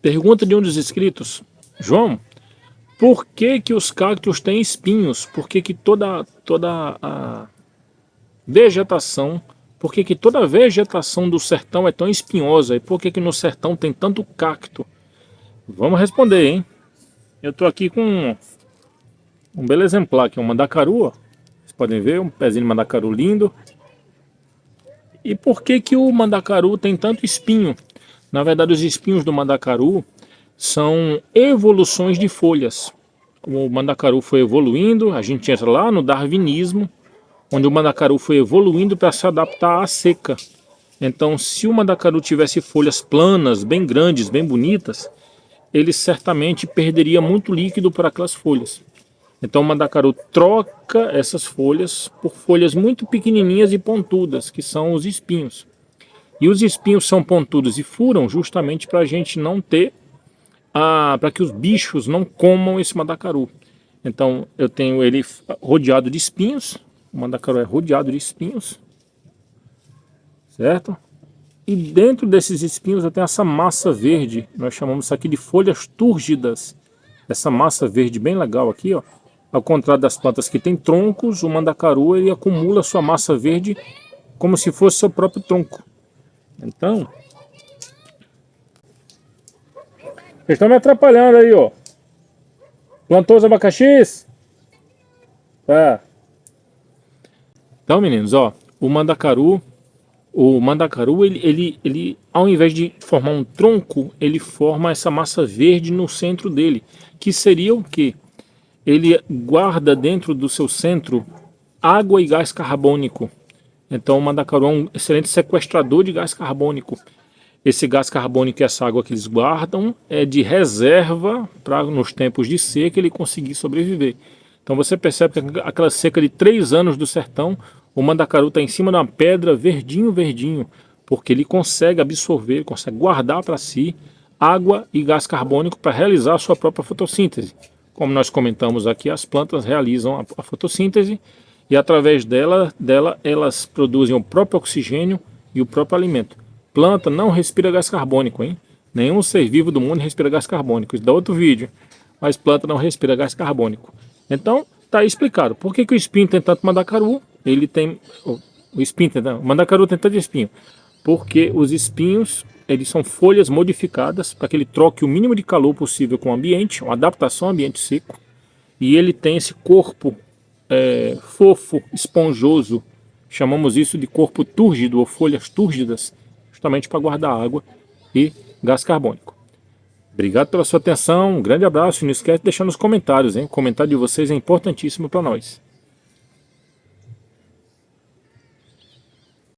Pergunta de um dos inscritos: João, por que que os cactos têm espinhos? Por que que toda a vegetação, por que que toda a vegetação do sertão é tão espinhosa? E por que que no sertão tem tanto cacto? Vamos responder, hein? Eu tô aqui com um belo exemplar aqui, um mandacaru, ó. Vocês podem ver, um pezinho de mandacaru lindo. E por que que o mandacaru tem tanto espinho? Na verdade, os espinhos do mandacaru são evoluções de folhas. O mandacaru foi evoluindo, a gente entra lá no darwinismo, onde o mandacaru foi evoluindo para se adaptar à seca. Então, se o mandacaru tivesse folhas planas, bem grandes, bem bonitas, ele certamente perderia muito líquido por aquelas folhas. Então o mandacaru troca essas folhas por folhas muito pequenininhas e pontudas, que são os espinhos. E os espinhos são pontudos e furam justamente para a gente não ter, para que os bichos não comam esse mandacaru. Então eu tenho ele rodeado de espinhos, o mandacaru é rodeado de espinhos, certo? E dentro desses espinhos eu tenho essa massa verde, nós chamamos isso aqui de folhas túrgidas. Essa massa verde bem legal aqui, ó. Ao contrário das plantas que têm troncos, o mandacaru ele acumula sua massa verde como se fosse seu próprio tronco. Então, vocês estão me atrapalhando aí, ó. Plantou os abacaxis? Tá. Então, meninos, ó, o mandacaru ele ao invés de formar um tronco, ele forma essa massa verde no centro dele, que seria o quê? Ele guarda dentro do seu centro água e gás carbônico. Então o mandacaru é um excelente sequestrador de gás carbônico. Esse gás carbônico e essa água que eles guardam é de reserva para nos tempos de seca ele conseguir sobreviver. Então você percebe que aquela seca de 3 anos do sertão, o mandacaru está em cima de uma pedra verdinho, verdinho, porque ele consegue absorver, consegue guardar para si água e gás carbônico para realizar a sua própria fotossíntese. Como nós comentamos aqui, as plantas realizam a fotossíntese e através dela elas produzem o próprio oxigênio e o próprio alimento. Planta não respira gás carbônico, hein? Nenhum ser vivo do mundo respira gás carbônico. Isso dá outro vídeo. Mas planta não respira gás carbônico. Então, tá aí explicado. Por que que o espinho tem tanto mandacaru? Ele tem... O mandacaru tem tanto espinho. Porque os espinhos, eles são folhas modificadas para que ele troque o mínimo de calor possível com o ambiente, uma adaptação ao ambiente seco. E ele tem esse corpo fofo, esponjoso. Chamamos isso de corpo túrgido ou folhas túrgidas, justamente para guardar água e gás carbônico. Obrigado pela sua atenção, um grande abraço e não esquece de deixar nos comentários, hein? O comentário de vocês é importantíssimo para nós.